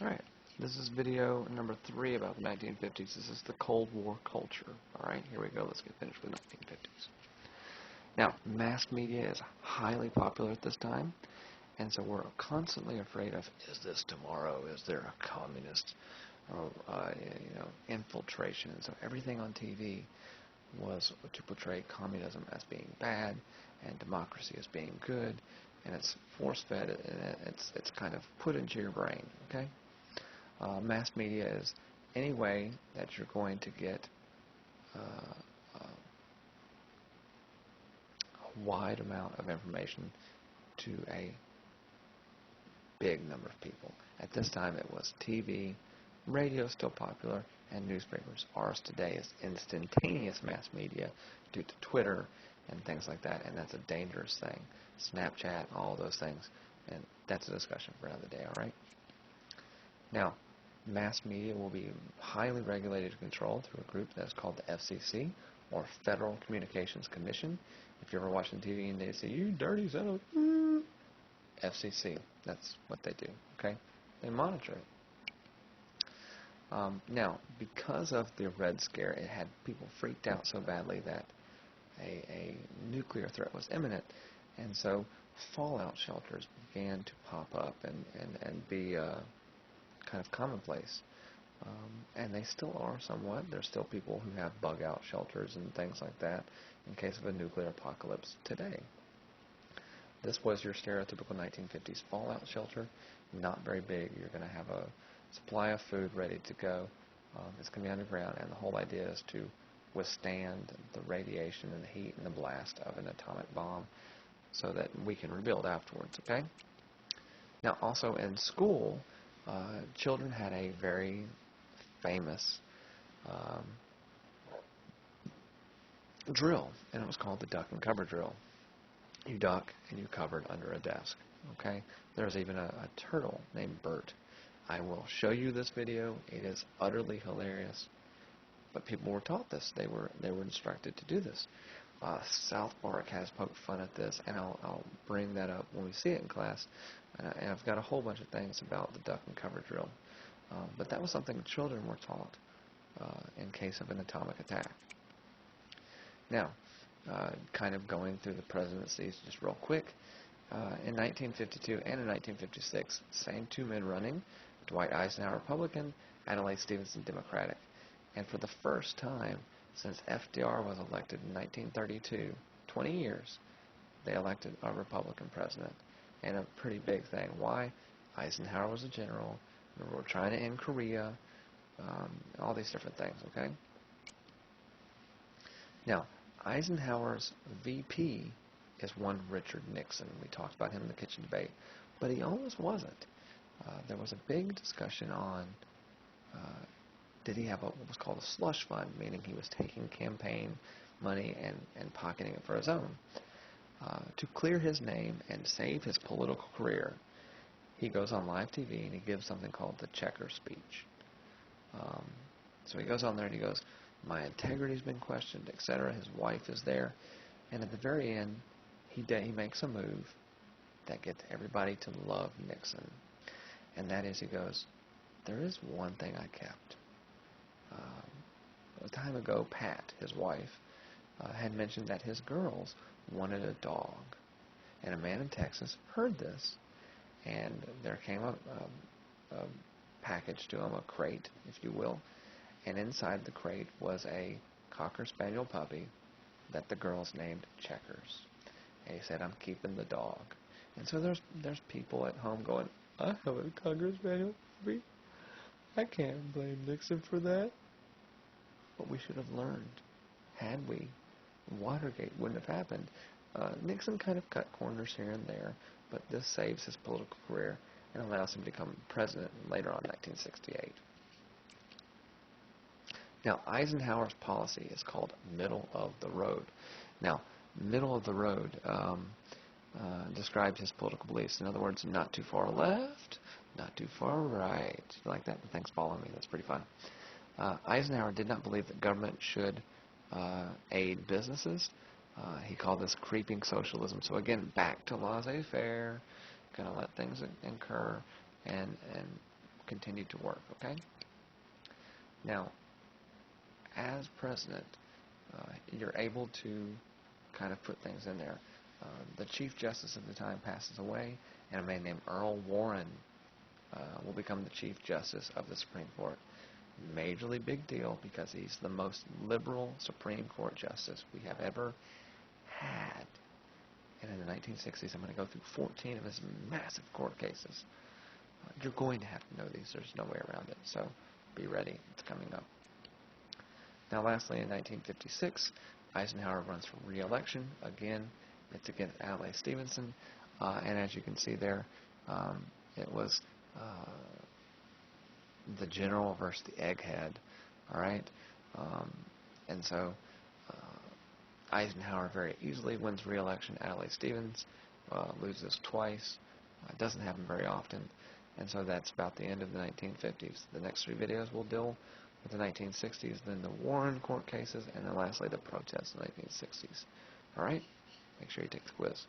Alright, this is video number 3 about the 1950s. This is the Cold War culture. Alright, here we go. Let's get finished with the 1950s. Now, mass media is highly popular at this time, and so we're constantly afraid of, is this tomorrow? Is there a communist or, infiltration? And so everything on TV was to portray communism as being bad and democracy as being good, and it's force-fed, and it's kind of put into your brain, okay? Mass media is any way that you're going to get a wide amount of information to a big number of people. At this time it was TV, radio still popular, and newspapers. Ours today is instantaneous mass media due to Twitter and things like that, and that's a dangerous thing. Snapchat, all those things, and that's a discussion for another day, alright? Now, mass media will be highly regulated and controlled through a group that's called the FCC, or Federal Communications Commission. If you're ever watching TV and they say, "You dirty son of..." FCC, that's what they do, okay? They monitor it. Now, because of the Red Scare, it had people freaked out so badly that a nuclear threat was imminent, and so fallout shelters began to pop up and be kind of commonplace. And they still are somewhat. There's still people who have bug-out shelters and things like that in case of a nuclear apocalypse today. This was your stereotypical 1950s fallout shelter. Not very big. You're going to have a supply of food ready to go. It's going to be underground, and the whole idea is to withstand the radiation and the heat and the blast of an atomic bomb so that we can rebuild afterwards, okay? Now, also in school, children had a very famous drill, and it was called the duck and cover drill. You duck and you covered under a desk, okay? There's even a turtle named Bert. I will show you this video. It is utterly hilarious, but people were taught this. They were instructed to do this. South Park has poked fun at this, and I'll bring that up when we see it in class. And I've got a whole bunch of things about the duck and cover drill. But that was something children were taught in case of an atomic attack. Now, kind of going through the presidencies just real quick. In 1952 and in 1956, same two men running, Dwight Eisenhower, Republican, Adlai Stevenson, Democratic. And for the first time since FDR was elected in 1932, 20 years, they elected a Republican president. And a pretty big thing. Why? Eisenhower was a general. We're trying to end Korea. All these different things, okay? Now, Eisenhower's VP is one Richard Nixon. We talked about him in the kitchen debate. But he almost wasn't. There was a big discussion on did he have what was called a slush fund, meaning he was taking campaign money and pocketing it for his own. To clear his name and save his political career, he goes on live TV and he gives something called the checker speech. So he goes on there and he goes, "My integrity's been questioned, etc." His wife is there, and at the very end, he makes a move that gets everybody to love Nixon, and that is he goes, "There is one thing I kept." A time ago, Pat, his wife, had mentioned that his girls wanted a dog, and a man in Texas heard this, and there came a package to him, a crate, if you will, and inside the crate was a Cocker Spaniel puppy that the girls named Checkers, and he said, "I'm keeping the dog." And so there's people at home going, "I have a Cocker Spaniel puppy. I can't blame Nixon for that." But we should have learned. Had we, Watergate wouldn't have happened. Nixon kind of cut corners here and there, but this saves his political career and allows him to become president later on in 1968. Now, Eisenhower's policy is called middle of the road. Now, middle of the road describes his political beliefs. In other words, not too far left, not too far right. You like that? Thanks for following me. That's pretty fun. Eisenhower did not believe that government should aid businesses. He called this creeping socialism. So again, back to laissez-faire, going to let things incur and continued to work, okay? Now, as president, you're able to kind of put things in there. The Chief Justice of the time passes away, and a man named Earl Warren will become the Chief Justice of the Supreme Court. Majorly big deal because he's the most liberal Supreme Court justice we have ever had. And in the 1960s, I'm going to go through 14 of his massive court cases. You're going to have to know these. There's no way around it. So be ready. It's coming up. Now, lastly, in 1956, Eisenhower runs for re-election. Again, it's against Adlai Stevenson. And as you can see there, it was the general versus the egghead. All right? And so Eisenhower very easily wins re-election. Adlai Stevenson loses twice. It doesn't happen very often. And so that's about the end of the 1950s. The next 3 videos will deal with the 1960s, then the Warren court cases, and then lastly the protests in the 1960s. All right? Make sure you take the quiz.